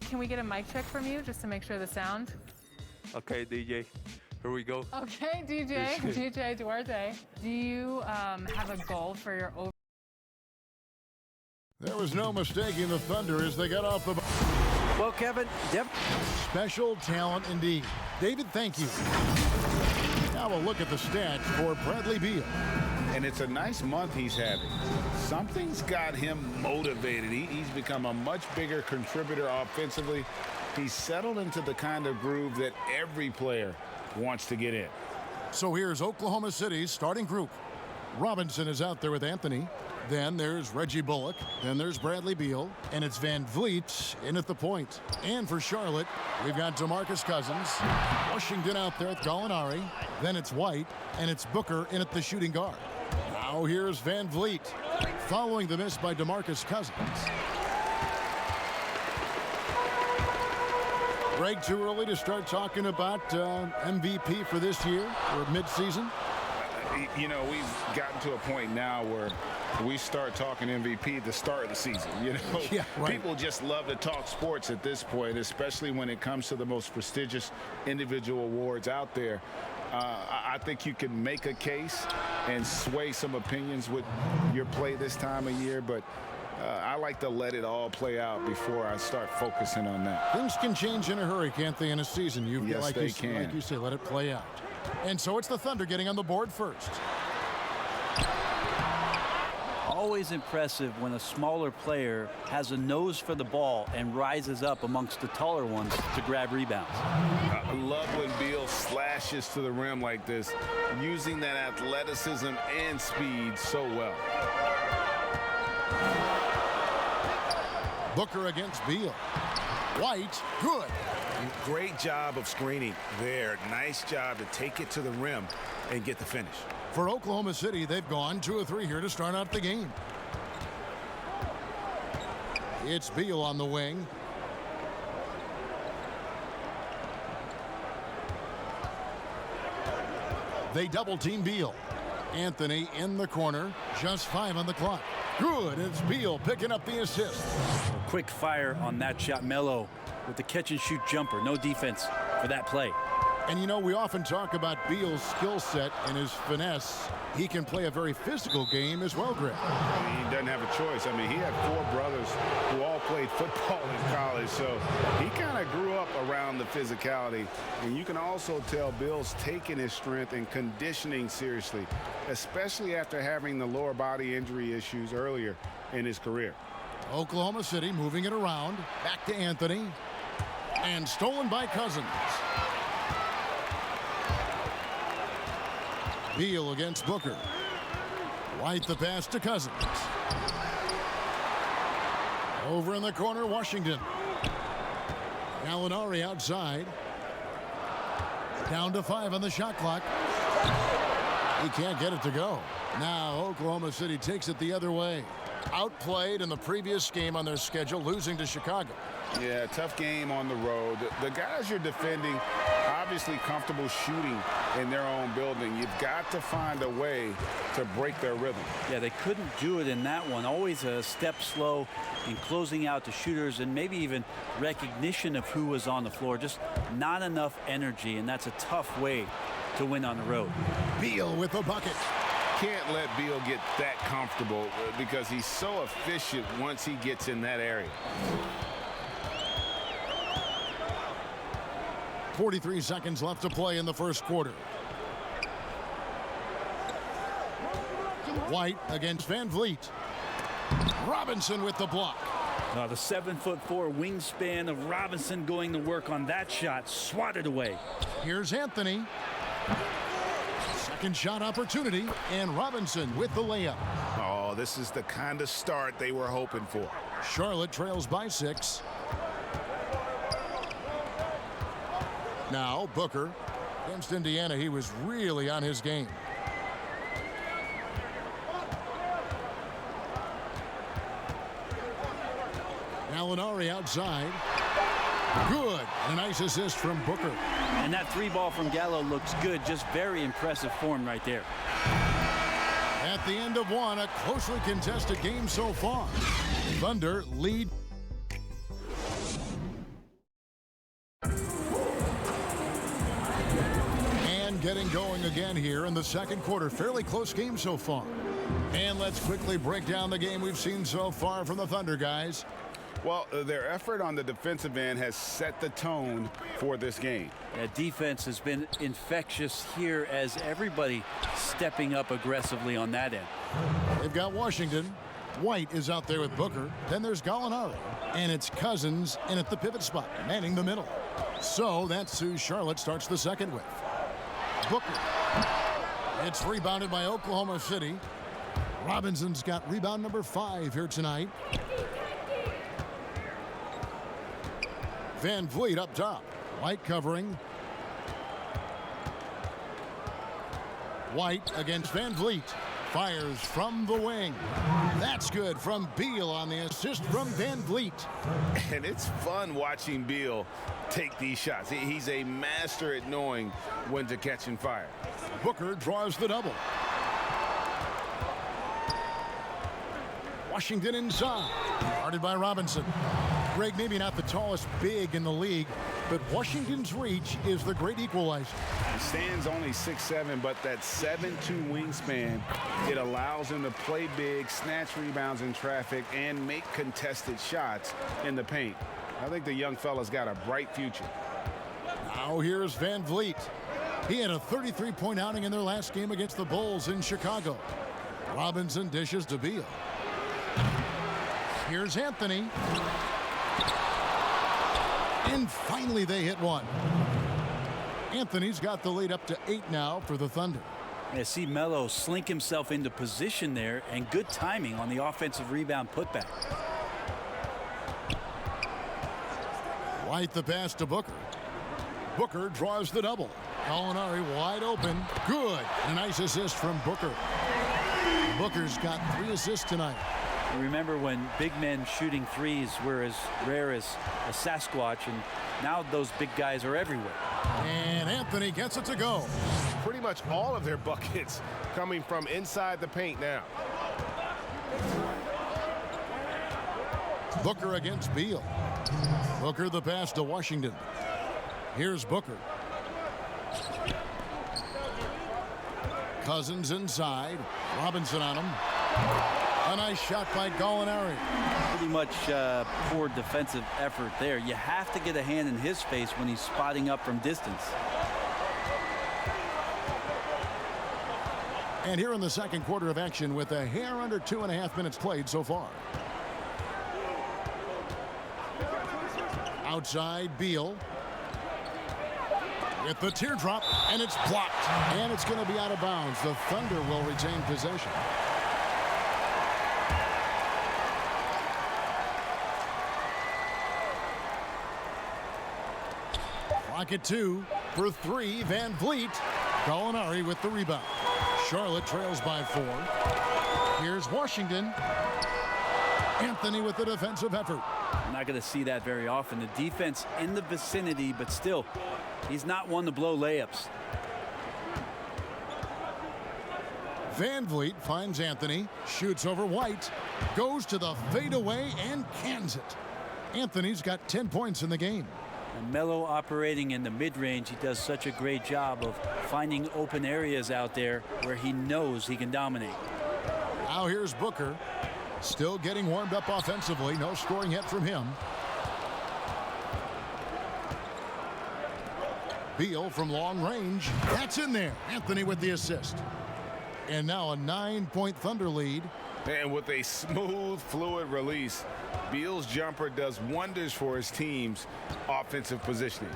Can we get a mic check from you just to make sure the sound? Okay, DJ, here we go. Okay, DJ Duarte. Do you have a goal for your over? There was no mistaking the Thunder as they got off the... Well, Kevin, Special talent indeed. David, thank you. Now we'll look at the stats for Bradley Beal. And it's a nice month he's having. Something's got him motivated. He's become a much bigger contributor offensively. He's settled into the kind of groove that every player wants to get in. So here's Oklahoma City's starting group. Robinson is out there with Anthony. Then there's Reggie Bullock. Then there's Bradley Beal. And it's Van Vliet in at the point. And for Charlotte, we've got DeMarcus Cousins. Washington out there with Gallinari. Then it's White. And it's Booker in at the shooting guard. Now here's Van Vliet. Following the miss by DeMarcus Cousins. Greg, too early to start talking about MVP for this year or midseason? You know, we've gotten to a point now where we start talking MVP at the start of the season. You know, yeah, right. People just love to talk sports at this point, especially when it comes to the most prestigious individual awards out there. I think you can make a case and sway some opinions with your play this time of year, but I like to let it all play out before I start focusing on that. Things can change in a hurry, can't they, in a season? Yes, they can. Like you say, let it play out. And so it's the Thunder getting on the board first. always impressive when a smaller player has a nose for the ball and rises up amongst the taller ones to grab rebounds. I love when Beal slashes to the rim like this, using that athleticism and speed so well. Booker against Beal. White, good. Great job of screening there. Nice job to take it to the rim and get the finish. For Oklahoma City, they've gone 2 of 3 here to start out the game. It's Beal on the wing. They double team Beal. Anthony in the corner, just 5 on the clock. Good, it's Beal picking up the assist. Quick fire on that shot. Melo with the catch and shoot jumper. No defense for that play. And you know, we often talk about Beal's skill set and his finesse. He can play a very physical game as well, Greg. He doesn't have a choice. I mean, he had 4 brothers who all played football in college, so he kind of grew up around the physicality. And you can also tell Beal's taking his strength and conditioning seriously, especially after having the lower body injury issues earlier in his career. Oklahoma City moving it around. Back to Anthony. And stolen by Cousins. Beal against Booker. White the pass to Cousins. Over in the corner, Washington. Gallinari outside. Down to 5 on the shot clock. He can't get it to go. Now Oklahoma City takes it the other way. Outplayed in the previous game on their schedule, losing to Chicago. Yeah, tough game on the road. The guys you're defending, obviously comfortable shooting in their own building. You've got to find a way to break their rhythm. Yeah, they couldn't do it in that one. Always a step slow in closing out the shooters and maybe even recognition of who was on the floor. Just not enough energy, and that's a tough way to win on the road. Beal with the bucket. Can't let Beal get that comfortable because he's so efficient once he gets in that area. 43 seconds left to play in the first quarter. White against Van Vliet. Robinson with the block. The 7'4" wingspan of Robinson going to work on that shot. Swatted away. Here's Anthony. Second shot opportunity, and Robinson with the layup. Oh, this is the kind of start they were hoping for. Charlotte trails by 6. Now Booker against Indiana. He was really on his game. Gallinari outside. Good. And a nice assist from Booker. And that 3 ball from Gallo looks good. Just very impressive form right there. At the end of one, a closely contested game so far. Thunder lead. getting going again here in the second quarter. Fairly close game so far. And let's quickly break down the game we've seen so far from the Thunder, guys. Well, their effort on the defensive end has set the tone for this game. That defense has been infectious here as everybody stepping up aggressively on that end. They've got Washington. White is out there with Booker. Then there's Gallinari. And it's Cousins in at the pivot spot, manning the middle. So that's who Charlotte starts the second with. Booker. It's rebounded by Oklahoma City. Robinson's got rebound number 5 here tonight. Van Vliet up top. White covering. White against Van Vliet. Fires from the wing. That's good from Beal on the assist from Van Vliet. And it's fun watching Beal take these shots. He's a master at knowing when to catch and fire. Booker draws the double. Washington inside. Guarded by Robinson. Greg, maybe not the tallest big in the league, but Washington's reach is the great equalizer. He stands only 6'7", but that 7'2" wingspan, it allows him to play big, snatch rebounds in traffic, and make contested shots in the paint. I think the young fella's got a bright future. Now here's Van Vliet. He had a 33-point outing in their last game against the Bulls in Chicago. Robinson dishes to Beal. Here's Anthony. And finally they hit one. Anthony's got the lead up to 8 now for the Thunder. I see Melo slink himself into position there, and good timing on the offensive rebound putback. White the pass to Booker. Booker draws the double. Gallinari wide open. Good. A nice assist from Booker. Booker's got 3 assists tonight. Remember when big men shooting threes were as rare as a Sasquatch, and now those big guys are everywhere. And Anthony gets it to go. Pretty much all of their buckets coming from inside the paint now. Booker against Beal. Booker the pass to Washington. Here's Booker. Cousins inside. Robinson on him. A nice shot by Gallinari. Pretty much poor defensive effort there. You have to get a hand in his face when he's spotting up from distance. And here in the second quarter of action with a hair under 2.5 minutes played so far. Outside Beal. With the teardrop, and it's blocked. And it's going to be out of bounds. The Thunder will retain possession. Clock at 2 for 3. Van Vliet. Gallinari with the rebound. Charlotte trails by 4. Here's Washington. Anthony with the defensive effort. I'm not going to see that very often. The defense in the vicinity, but still, he's not one to blow layups. Van Vliet finds Anthony, shoots over White, goes to the fadeaway and cans it. Anthony's got 10 points in the game. And Melo operating in the mid-range, he does such a great job of finding open areas out there where he knows he can dominate. Now here's Booker, still getting warmed up offensively. No scoring yet from him. Beal from long range. That's in there. Anthony with the assist. And now a 9-point Thunder lead. And with a smooth, fluid release, Beal's jumper does wonders for his team's offensive positioning.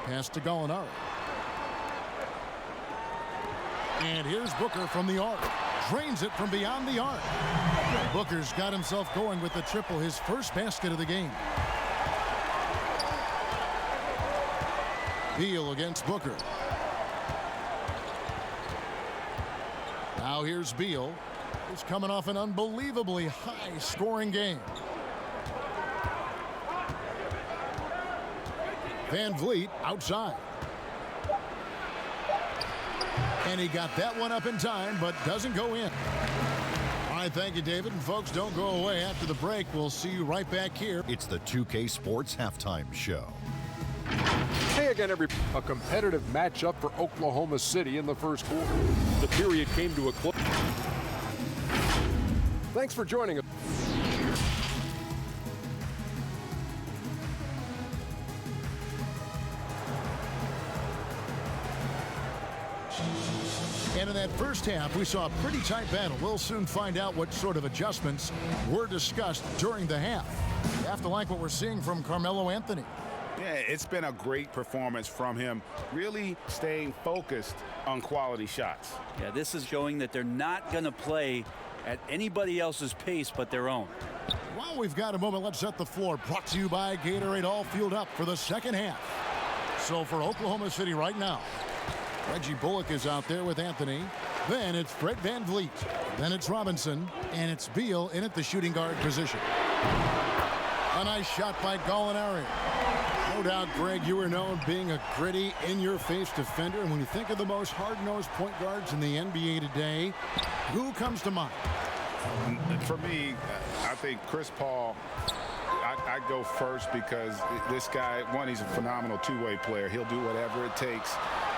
Pass to Gallinari. And here's Booker from the arc. Drains it from beyond the arc. Booker's got himself going with the triple, his first basket of the game. Beal against Booker. Now here's Beal. He's coming off an unbelievably high-scoring game. Van Vliet outside. And he got that one up in time, but doesn't go in. All right, thank you, David. And folks, don't go away. After the break, we'll see you right back here. It's the 2K Sports Halftime Show. Hey Hey again, a competitive matchup for Oklahoma City in the first quarter. The period came to a close. Thanks for joining us. And in that first half, we saw a pretty tight battle. We'll soon find out what sort of adjustments were discussed during the half. You have to like what we're seeing from Carmelo Anthony. Yeah, it's been a great performance from him, really staying focused on quality shots. Yeah, this is showing that they're not going to play at anybody else's pace but their own. While we've got a moment, let's set the floor. Brought to you by Gatorade, all fueled up for the second half. So for Oklahoma City right now, Reggie Bullock is out there with Anthony. Then it's Fred VanVleet. Then it's Robinson. And it's Beal in at the shooting guard position. A nice shot by Gallinari. No doubt, Greg, you were known being a gritty, in-your-face defender. And when you think of the most hard-nosed point guards in the NBA today, who comes to mind? For me, I think Chris Paul, I go first because this guy, one, he's a phenomenal two-way player. He'll do whatever it takes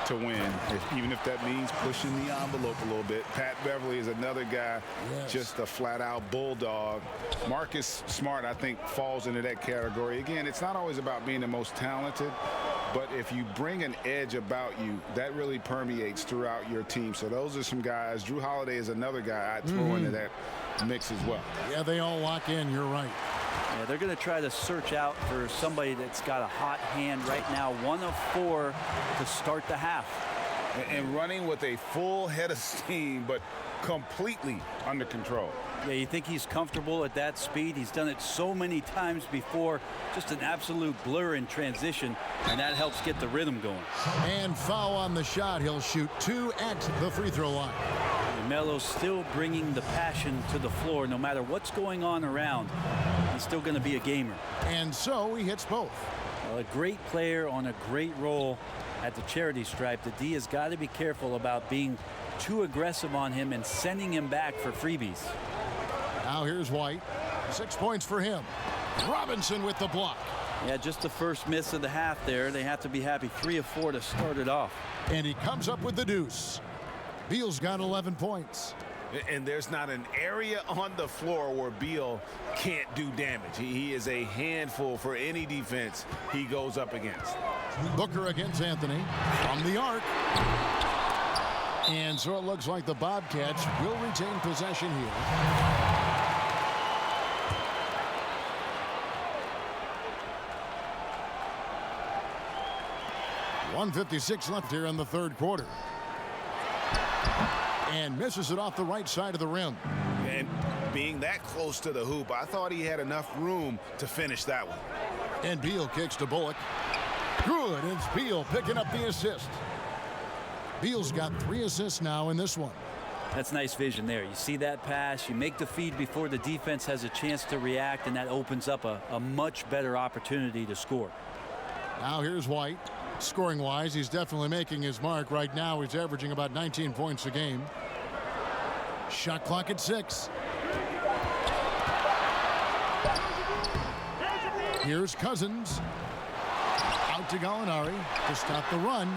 to win, even if that means pushing the envelope a little bit. Pat Beverly is another guy, just a flat-out bulldog. Marcus Smart, I think, falls into that category. Again, it's not always about being the most talented, but if you bring an edge about you, that really permeates throughout your team. So those are some guys. Drew Holiday is another guy I'd throw into that mix as well. Yeah, they all lock in. You're right. Yeah, they're going to try to search out for somebody that's got a hot hand right now. 1 of 4 to start the half. And running with a full head of steam, but completely under control. Yeah, you think he's comfortable at that speed? He's done it so many times before. Just an absolute blur in transition, and that helps get the rhythm going. And foul on the shot. He'll shoot 2 at the free throw line. Melo's still bringing the passion to the floor. No matter what's going on around, he's still going to be a gamer. And so he hits both. Well, a great player on a great role at the charity stripe. The D has got to be careful about being too aggressive on him and sending him back for freebies. Now here's White. 6 points for him. Robinson with the block. Yeah, just the first miss of the half there. They have to be happy. 3 of 4 to start it off. And he comes up with the deuce. Beal's got 11 points. And there's not an area on the floor where Beal can't do damage. He is a handful for any defense he goes up against. Booker against Anthony from the arc. And so it looks like the Bobcats will retain possession here. .156 left here in the third quarter. And misses it off the right side of the rim. And being that close to the hoop, I thought he had enough room to finish that one. And Beal kicks to Bullock. Good. It's Beal picking up the assist. Beal's got 3 assists now in this one. That's nice vision there. You see that pass, you make the feed before the defense has a chance to react, and that opens up a much better opportunity to score. Now here's White. Scoring-wise, he's definitely making his mark. Right now, he's averaging about 19 points a game. Shot clock at 6. Here's Cousins. Out to Gallinari to stop the run.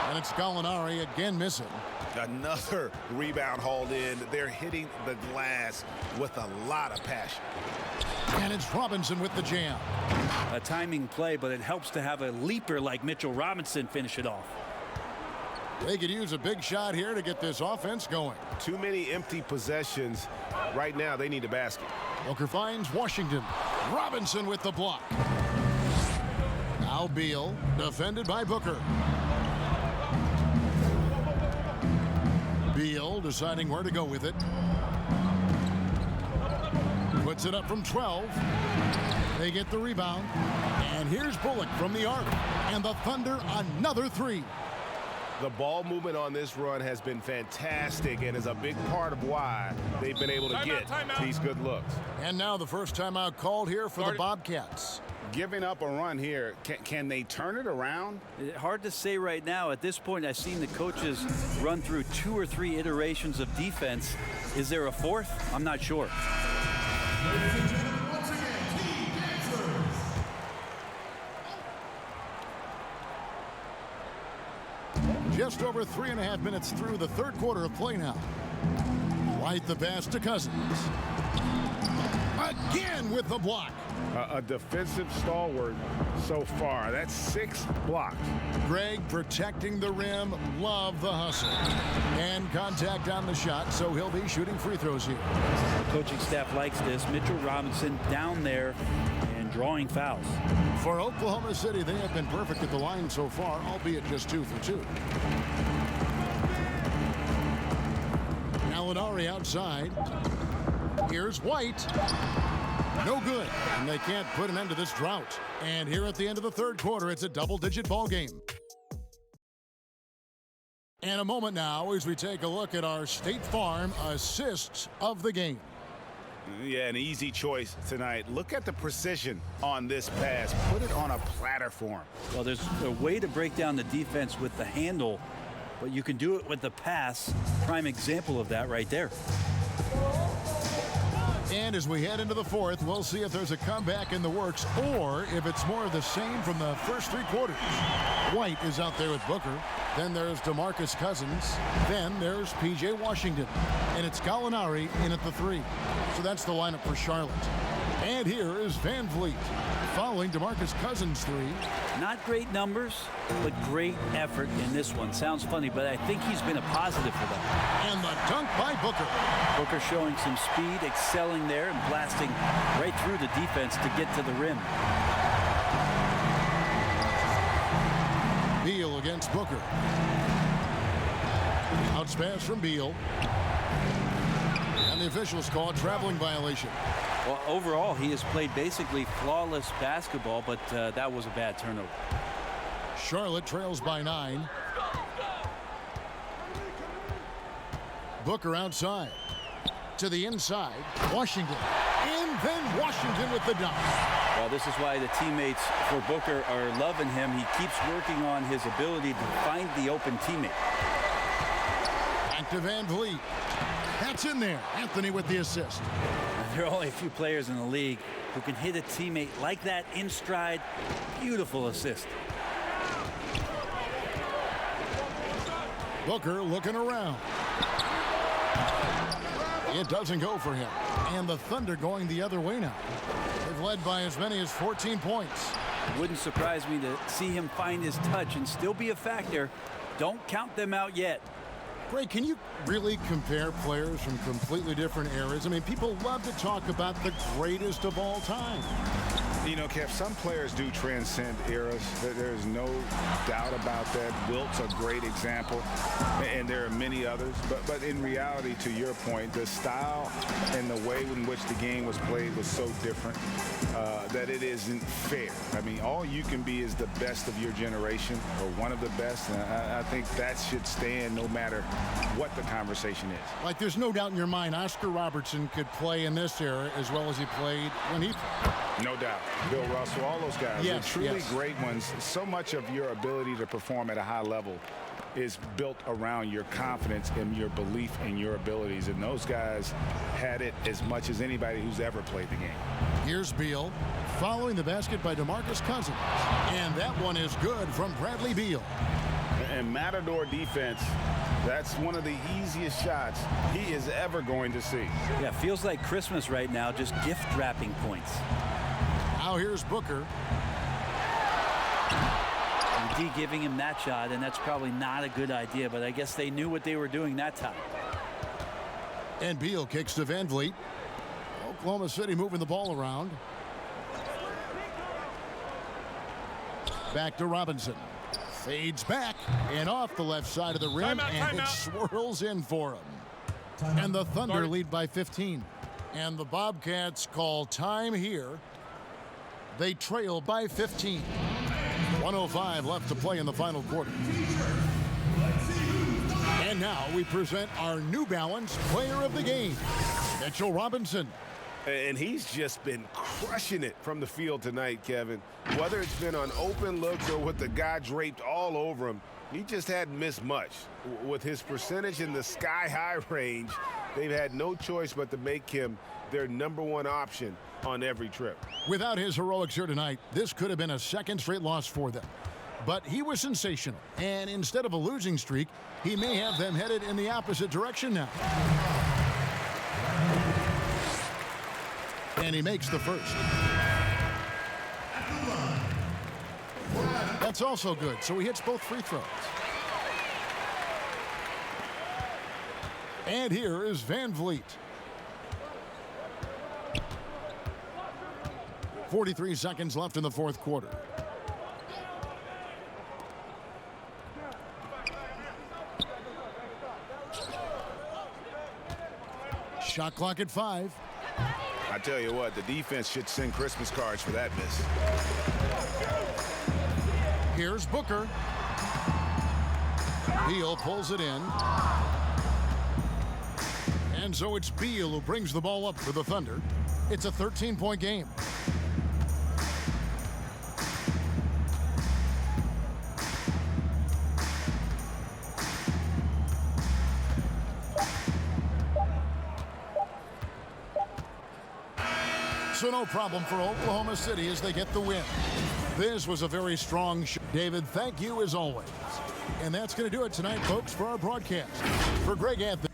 And it's Gallinari again missing. Another rebound hauled in. They're hitting the glass with a lot of passion. And it's Robinson with the jam. A timing play, but it helps to have a leaper like Mitchell Robinson finish it off. They could use a big shot here to get this offense going. Too many empty possessions. Right now, they need a basket. Booker finds Washington. Robinson with the block. Now Beal, defended by Booker. Beal deciding where to go with it. Puts it up from 12. They get the rebound. And here's Bullock from the arc. And the Thunder another 3. The ball movement on this run has been fantastic and is a big part of why they've been able to get these good looks. And now the first timeout called here for the Bobcats. Giving up a run here, can they turn it around? Hard to say right now. At this point, I've seen the coaches run through 2 or 3 iterations of defense. Is there a 4th? I'm not sure. Ladies and gentlemen, once again, Just over 3.5 minutes through the third quarter of play now. White the pass to Cousins. Again with the block. A defensive stalwart so far. That's 6 blocks. Greg protecting the rim. Love the hustle. And contact on the shot, so he'll be shooting free throws here. The coaching staff likes this. Mitchell Robinson down there and drawing fouls. For Oklahoma City, they have been perfect at the line so far, albeit just 2 for 2. Gallinari outside. Here's White. No good, and they can't put an end to this drought. And here at the end of the third quarter, it's a double-digit ball game. And a moment now as we take a look at our State Farm assists of the game. Yeah, an easy choice tonight. Look at the precision on this pass. Put it on a platter for him. Well, there's a way to break down the defense with the handle, but you can do it with the pass. Prime example of that right there. And as we head into the fourth, we'll see if there's a comeback in the works or if it's more of the same from the first 3 quarters. White is out there with Booker. Then there's DeMarcus Cousins. Then there's P.J. Washington. And it's Gallinari in at the 3. So that's the lineup for Charlotte. And here is Van Vliet following DeMarcus Cousins' 3. Not great numbers, but great effort in this one. Sounds funny, but I think he's been a positive for them. And the dunk by Booker. Booker showing some speed, excelling there, and blasting right through the defense to get to the rim. Beal against Booker. Outs pass from Beal. And the officials call a traveling violation. Well, overall, he has played basically flawless basketball, but that was a bad turnover. Charlotte trails by 9. Booker outside. To the inside. Washington. And then Washington with the dunk. Well, this is why the teammates for Booker are loving him. He keeps working on his ability to find the open teammate. Back to Van Vliet. That's in there. Anthony with the assist. There are only a few players in the league who can hit a teammate like that in stride. Beautiful assist. Booker looking around. It doesn't go for him. And the Thunder going the other way now. They've led by as many as 14 points. Wouldn't surprise me to see him find his touch and still be a factor. Don't count them out yet. Greg, can you really compare players from completely different eras? I mean, people love to talk about the greatest of all time. You know, Kev, some players do transcend eras. There's no doubt about that. Wilt's a great example, and there are many others. But in reality, to your point, the style and the way in which the game was played was so different that it isn't fair. I mean, all you can be is the best of your generation or one of the best. And I think that should stand no matter what the conversation is. Like, there's no doubt in your mind Oscar Robertson could play in this era as well as he played when he played. No doubt. Bill Russell, all those guys, yes, they're truly yes. great ones. So much of your ability to perform at a high level is built around your confidence and your belief in your abilities. And those guys had it as much as anybody who's ever played the game. Here's Beal following the basket by DeMarcus Cousins. And that one is good from Bradley Beal. And Matador defense, that's one of the easiest shots he is ever going to see. Yeah, feels like Christmas right now, just gift wrapping points. Now here's Booker. D giving him that shot, and that's probably not a good idea, but I guess they knew what they were doing that time. And Beal kicks to Van Vliet. Oklahoma City moving the ball around. Back to Robinson. Fades back and off the left side of the rim, and it swirls in for him. And the Thunder lead by 15. And the Bobcats call time here. They trail by 15. 1:05 left to play in the final quarter. And now we present our New Balance Player of the Game, Mitchell Robinson. And he's just been crushing it from the field tonight, Kevin. Whether it's been on open looks or with the guy draped all over him, he just hadn't missed much. With his percentage in the sky-high range, they've had no choice but to make him their #1 option on every trip. Without his heroics here tonight, this could have been a second straight loss for them. But he was sensational. And instead of a losing streak, he may have them headed in the opposite direction now. And he makes the first. That's also good. So he hits both free throws. And here is Van Vliet. 43 seconds left in the fourth quarter. Shot clock at 5. I tell you what, the defense should send Christmas cards for that miss. Here's Booker. Beal pulls it in. And so it's Beal who brings the ball up for the Thunder. It's a 13-point game. So no problem for Oklahoma City as they get the win. This was a very strong show. David, thank you as always. And that's going to do it tonight, folks, for our broadcast. For Greg Anthony.